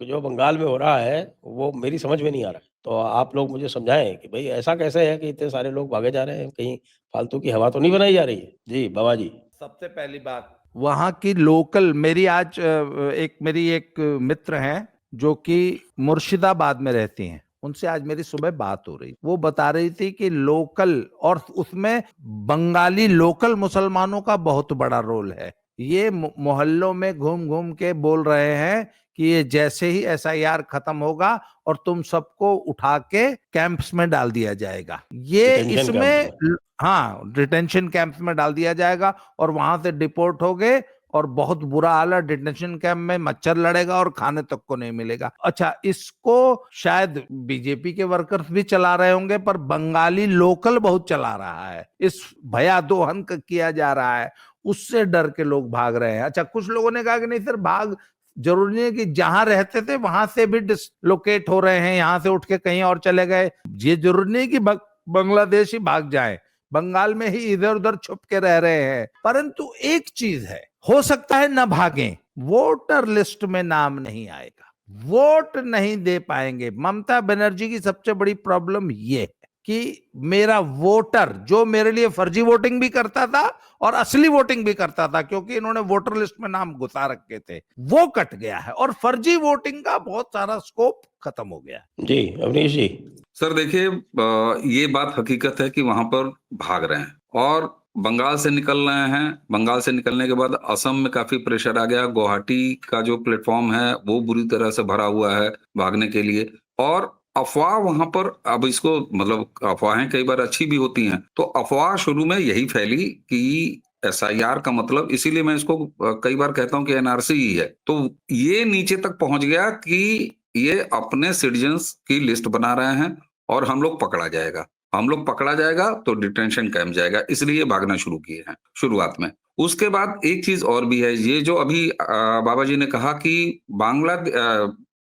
जो बंगाल में हो रहा है, वो मेरी समझ में नहीं आ रहा है। तो आप लोग मुझे समझाएँ कि भई ऐसा कैसे है कि इतने सारे लोग भागे जा रहे हैं, कहीं फालतू की हवा तो नहीं बनाई जा रही है? जी, बाबा जी। सबसे पहली बात, वहां की लोकल मेरी आज मेरी एक मित्र हैं जो कि मुर्शिदाबाद में रहती हैं। उनसे आज मेरी सुबह बात हो रही, वो बता रही थी कि लोकल, और उसमें बंगाली लोकल मुसलमानों का बहुत बड़ा रोल है। ये मोहल्लों में घूम घूम के बोल रहे हैं कि ये जैसे ही एसआईआर खत्म होगा और तुम सबको उठा के कैंप्स में डाल दिया जाएगा। ये डिटेंशन कैंप इसमें में। हाँ, डिटेंशन कैंप्स में डाल दिया जाएगा और वहां से डिपोर्ट हो गए, और बहुत बुरा हाल है। डिटेंशन कैंप में मच्छर लड़ेगा और खाने तक को नहीं मिलेगा। अच्छा, इसको शायद बीजेपी के वर्कर्स भी चला रहे होंगे, पर बंगाली लोकल बहुत चला रहा है। इस भया दोहन किया जा रहा है, उससे डर के लोग भाग रहे हैं। अच्छा, कुछ लोगों ने कहा कि नहीं सर, भाग जरूरी नहीं है कि जहां रहते थे वहां से भी डिसलोकेट हो रहे हैं, यहां से उठ के कहीं और चले गए। ये जरूरी नहीं कि बांग्लादेश ही भाग जाए, बंगाल में ही इधर उधर छुप के रह रहे हैं। परंतु एक चीज है, हो सकता है ना भागें, वोटर लिस्ट में नाम नहीं आएगा, वोट नहीं दे पाएंगे। ममता बनर्जी की सबसे बड़ी प्रॉब्लम ये है कि मेरा वोटर, जो मेरे लिए फर्जी वोटिंग भी करता था और असली वोटिंग भी करता था, क्योंकि इन्होंने वोटर लिस्ट में नाम घुसा रखे थे, वो कट गया है और फर्जी वोटिंग का बहुत सारा स्कोप खत्म हो गया है। जी, अवनीश जी। सर देखिए, ये बात हकीकत है कि वहां पर भाग रहे हैं और बंगाल से निकल रहे हैं। बंगाल से निकलने के बाद असम में काफी प्रेशर आ गया। गुवाहाटी का जो प्लेटफॉर्म है वो बुरी तरह से भरा हुआ है भागने के लिए। और अफवाह वहां पर, अब इसको मतलब अफवाहें कई बार अच्छी भी होती हैं, तो अफवाह शुरू में यही फैली कि एसआईआर का मतलब, इसीलिए मैं इसको कई बार कहता हूं कि एनआरसी ही है। तो ये नीचे तक पहुंच गया कि ये अपने सिटीजन्स की लिस्ट बना रहे हैं और हम लोग पकड़ा जाएगा, हम लोग पकड़ा जाएगा तो डिटेंशन कैंप जाएगा, इसलिए भागना शुरू किए हैं शुरुआत में। उसके बाद एक चीज और भी है, ये जो अभी बाबा जी ने कहा कि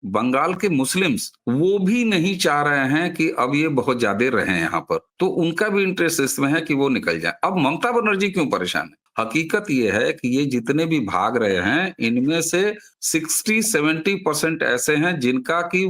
बंगाल के मुस्लिम्स वो भी नहीं चाह रहे हैं कि अब ये बहुत ज्यादा रहे यहाँ पर, तो उनका भी इंटरेस्ट इसमें है कि वो निकल जाए। अब ममता बनर्जी क्यों परेशान है? हकीकत ये है कि ये जितने भी भाग रहे हैं, इनमें से 60-70% ऐसे हैं जिनका कि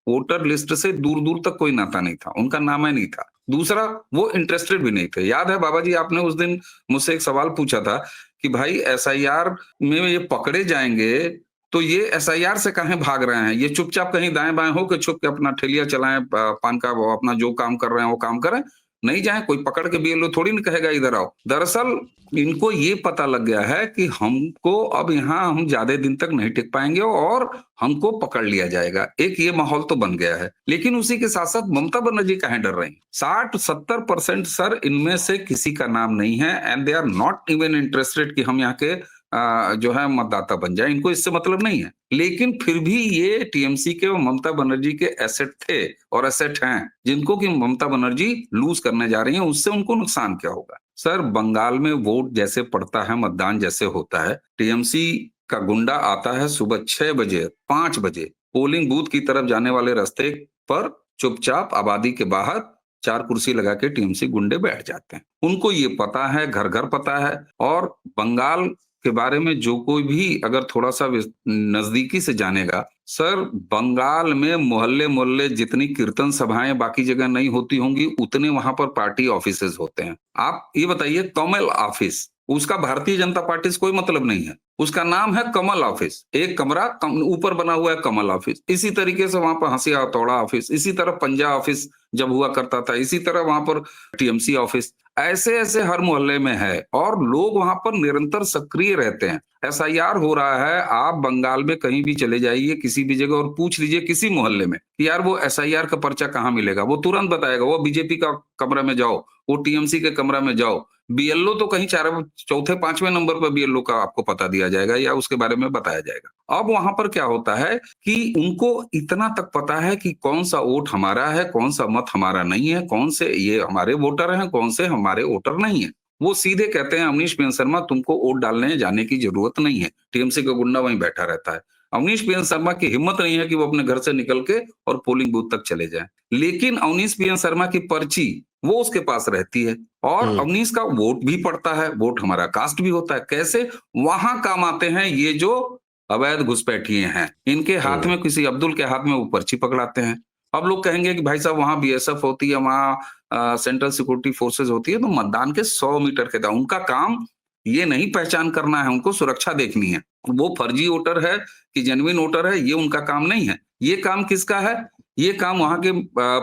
वोटर लिस्ट से दूर दूर तक कोई नाता नहीं था, उनका नाम ही नहीं था। दूसरा, वो इंटरेस्टेड भी नहीं थे। याद है बाबा जी, आपने उस दिन मुझसे एक सवाल पूछा था कि भाई एसआईआर में ये पकड़े जाएंगे तो ये एसआईआर से काहे भाग रहे हैं? ये चुपचाप कहीं दाएं बाएं हो के छुप के अपना ठेलिया चलाएं, पान का अपना जो काम कर रहे हैं वो काम करें, नहीं जाए, कोई पकड़ के बीएलओ थोड़ी नहीं कहेगा इधर आओ। दरअसल इनको ये पता लग गया है कि हमको अब यहाँ हम ज्यादा दिन तक नहीं टिक पाएंगे और हमको पकड़ लिया जाएगा। एक ये माहौल तो बन गया है। लेकिन उसी के साथ साथ ममता बनर्जी काहे डर रही? 60-70% सर इनमें से किसी का नाम नहीं है, and they are not even interested कि हम यहाँ के जो है मतदाता बन जाए। इनको इससे मतलब नहीं है। लेकिन फिर भी ये टीएमसी के और ममता बनर्जी के एसेट थे और एसेट हैं, जिनको कि ममता बनर्जी लूज करने जा रही है। उससे उनको नुकसान क्या होगा? सर, बंगाल में वोट जैसे पड़ता है, मतदान जैसे होता है, टीएमसी का गुंडा आता है सुबह 6 बजे 5 बजे पोलिंग बूथ की तरफ जाने वाले रास्ते पर, चुपचाप आबादी के बाहर 4 कुर्सी लगा के टीएमसी गुंडे बैठ जाते हैं। उनको ये पता है, घर घर पता है। और बंगाल के बारे में जो कोई भी अगर थोड़ा सा नजदीकी से जानेगा, सर बंगाल में मोहल्ले मोहल्ले जितनी कीर्तन सभाएं बाकी जगह नहीं होती होंगी, उतने वहां पर पार्टी ऑफिसेज होते हैं। आप ये बताइए, कमल ऑफिस, उसका भारतीय जनता पार्टी से कोई मतलब नहीं है, उसका नाम है कमल ऑफिस। एक कमरा ऊपर बना हुआ है कमल ऑफिस। इसी तरीके से वहां पर हंसिया हथौड़ा ऑफिस, इसी तरह पंजा ऑफिस जब हुआ करता था, इसी तरह वहां पर टीएमसी ऑफिस, ऐसे ऐसे हर मोहल्ले में है और लोग वहां पर निरंतर सक्रिय रहते हैं। एसआईआर हो रहा है, आप बंगाल में कहीं भी चले जाइए किसी भी जगह और पूछ लीजिए किसी मोहल्ले में कि यार वो एसआईआर का पर्चा कहाँ मिलेगा, वो तुरंत बताएगा। वो बीजेपी का कमरा में जाओ, वो टीएमसी के कमरा में जाओ, बीएलओ तो कहीं चौथे पांचवें नंबर पर बीएलओ का आपको पता दिया जाएगा या उसके बारे में बताया जाएगा। अब वहां पर क्या होता है कि उनको इतना तक पता है कि कौन सा वोट हमारा है, कौन सा मत हमारा नहीं है, कौन से ये हमारे वोटर हैं, कौन से हमारे वोटर नहीं है। वो सीधे कहते हैं, अवनीश बेन शर्मा तुमको वोट डालने जाने की जरूरत नहीं है, टीएमसी का गुंडा वहीं बैठा रहता है। अवनीश बेन शर्मा की हिम्मत नहीं है कि वो अपने घर से निकल के और पोलिंग बूथ तक चले जाएं। लेकिन अवनीश बेन शर्मा की पर्ची वो उसके पास रहती है और अवनीश का वोट भी पड़ता है, वोट हमारा कास्ट भी होता है। कैसे वहां काम आते हैं ये जो अवैध घुसपैठिए हैं, इनके हाथ में, किसी अब्दुल के हाथ में वो पर्ची पकड़ाते हैं। अब लोग कहेंगे कि भाई साहब वहां बीएसएफ होती है, वहां सेंट्रल सिक्योरिटी फोर्सेज होती है, तो मतदान के 100 मीटर के दायरे, उनका काम ये नहीं पहचान करना है, उनको सुरक्षा देखनी है। वो फर्जी वोटर है कि जेन्युइन वोटर है, ये उनका काम नहीं है। ये काम किसका है? ये काम वहां के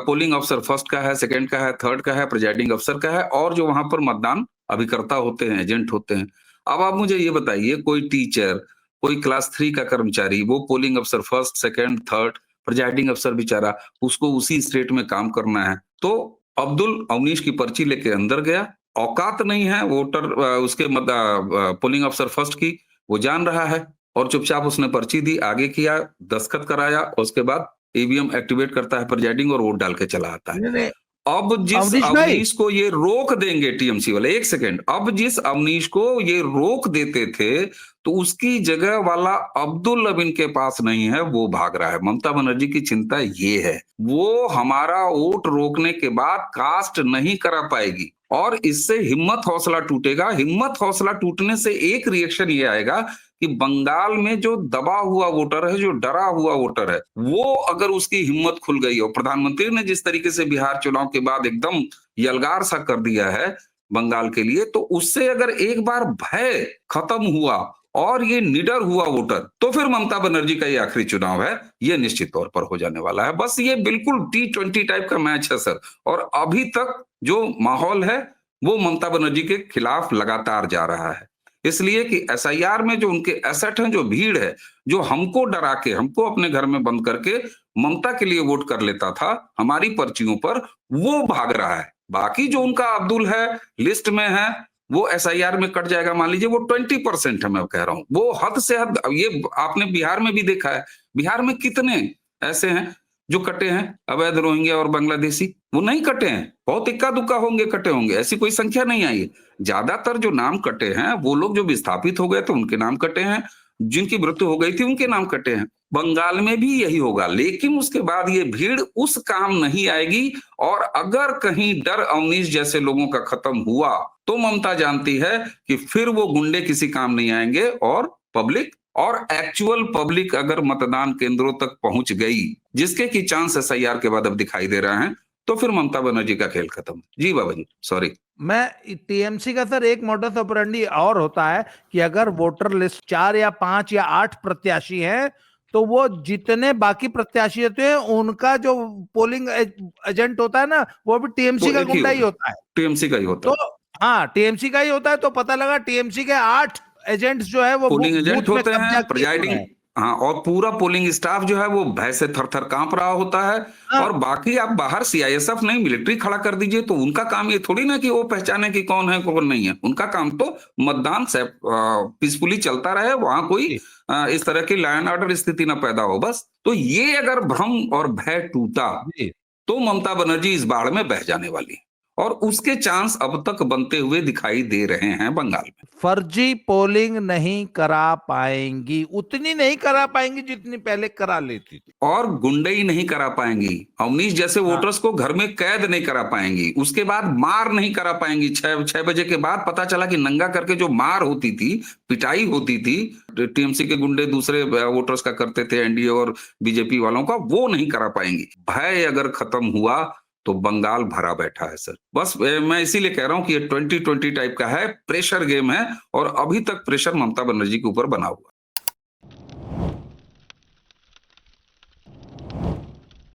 पोलिंग अफसर, फर्स्ट का है, सेकंड का है, थर्ड का है, प्रिजाइडिंग अफसर का है, और जो वहां पर मतदान अभिकर्ता होते हैं, एजेंट होते हैं। अब आप मुझे ये बताइए, कोई टीचर, कोई क्लास 3 का कर्मचारी, वो पोलिंग अफसर फर्स्ट, सेकंड, थर्ड, प्रिजाइडिंग अफसर बेचारा, उसको उसी स्टेट में काम करना है। तो अब्दुल अवनीश की पर्ची लेके अंदर गया, औकात नहीं है वोटर उसके पोलिंग अफसर फर्स्ट की, वो जान रहा है, और चुपचाप उसने पर्ची दी, आगे किया, दस्तखत कराया, और उसके बाद ईवीएम एक्टिवेट करता है प्रिजाइडिंग, और वोट डाल के चला आता है। नहीं नहीं अब जिस अवनीश भाई, अवनीश को ये रोक देंगे टीएमसी वाले, एक सेकंड, अब जिस अवनीश को ये रोक देते थे, तो उसकी जगह वाला अब्दुल अब इनके पास नहीं है, वो भाग रहा है। ममता बनर्जी की चिंता ये है, वो हमारा वोट रोकने के बाद कास्ट नहीं करा पाएगी, और इससे हिम्मत हौसला टूटेगा। हिम्मत हौसला टूटने से एक रिएक्शन ये आएगा कि बंगाल में जो दबा हुआ वोटर है, जो डरा हुआ वोटर है, वो अगर उसकी हिम्मत खुल गई, और प्रधानमंत्री ने जिस तरीके से बिहार चुनाव के बाद एकदम यलगार सा कर दिया है बंगाल के लिए, तो उससे अगर एक बार भय खत्म हुआ और ये निडर हुआ वोटर, तो फिर ममता बनर्जी का ये आखिरी चुनाव है, ये निश्चित तौर पर हो जाने वाला है। बस ये बिल्कुल T20 टाइप का मैच है सर, और अभी तक जो माहौल है वो ममता बनर्जी के खिलाफ लगातार जा रहा है, इसलिए कि एसआईआर में जो उनके एसेट हैं, जो भीड़ है, जो हमको डरा के, हमको अपने घर में बंद करके ममता के लिए वोट कर लेता था हमारी पर्चियों पर, वो भाग रहा है। बाकी जो उनका अब्दुल है, लिस्ट में है, वो एसआईआर में कट जाएगा। मान लीजिए वो 20% है, मैं कह रहा हूं, वो हद से हद। ये आपने बिहार में भी देखा है, बिहार में कितने ऐसे हैं जो कटे हैं, अवैध रोहिंग्या और बांग्लादेशी, वो नहीं कटे हैं, बहुत इक्का दुक्का होंगे कटे होंगे, ऐसी कोई संख्या नहीं आई है। ज्यादातर जो नाम कटे हैं, वो लोग जो विस्थापित हो गए थे उनके नाम कटे हैं, जिनकी मृत्यु हो गई थी उनके नाम कटे हैं। बंगाल में भी यही होगा, लेकिन उसके बाद ये भीड़ उस काम नहीं आएगी, और अगर कहीं डर अवनीश जैसे लोगों का खत्म हुआ, तो ममता जानती है कि फिर वो गुंडे किसी काम नहीं आएंगे, और पब्लिक, और एक्चुअल पब्लिक अगर मतदान केंद्रों तक पहुंच गई, जिसके की चांस एसआईआर के बाद अब दिखाई दे रहे हैं, तो फिर ममता बनर्जी का खेल खत्म। जी बाबा जी, सॉरी। मैं टीएमसी का सर एक मोडस ऑपरेंडी और होता है कि अगर वोटर लिस्ट 4 या 5 या 8 प्रत्याशी हैं, तो वो जितने बाकी प्रत्याशी होते हैं, उनका जो पोलिंग एजेंट होता है ना, वो भी टीएमसी का गुंडा ही होता है, टीएमसी का ही होता है। तो हाँ, टीएमसी का ही होता है। तो पता लगा टीएमसी के 8 एजेंट्स जो है वो पोलिंग एजेंट बूथ में होते कब्जा हैं, किए प्रिजाइडिंग, हुए हैं। हाँ, और पूरा पोलिंग स्टाफ जो है वो भय से थर-थर कांप रहा होता है। हाँ। और बाकी आप बाहर सीआईएसएफ नहीं, मिलिट्री खड़ा कर दीजिए, तो उनका काम ये थोड़ी ना कि वो पहचाने कि कौन है कौन नहीं है। उनका काम तो मतदान से पीसफुली चलता रहे, वहां कोई इस तरह की लॉ एंड ऑर्डर स्थिति ना पैदा हो, बस। तो ये अगर भ्रम और भय टूटा, तो ममता बनर्जी इस बाढ़ में बह जाने वाली है, और उसके चांस अब तक बनते हुए दिखाई दे रहे हैं बंगाल में। फर्जी पोलिंग नहीं करा पाएंगी, उतनी नहीं करा पाएंगी जितनी पहले करा लेती थी, और गुंडई नहीं करा पाएंगी। अवनीश जैसे वोटर्स को घर में कैद नहीं करा पाएंगी, उसके बाद मार नहीं करा पाएंगी। 6 बजे के बाद पता चला कि नंगा करके जो मार होती थी, पिटाई होती थी, टीएमसी के गुंडे दूसरे वोटर्स का करते थे, एनडीए और बीजेपी वालों का, वो नहीं करा पाएंगी। भय अगर खत्म हुआ, तो बंगाल भरा बैठा है सर। बस मैं इसीलिए कह रहा हूं कि ये 2020 टाइप का है, प्रेशर गेम है, और अभी तक प्रेशर ममता बनर्जी के ऊपर बना हुआ।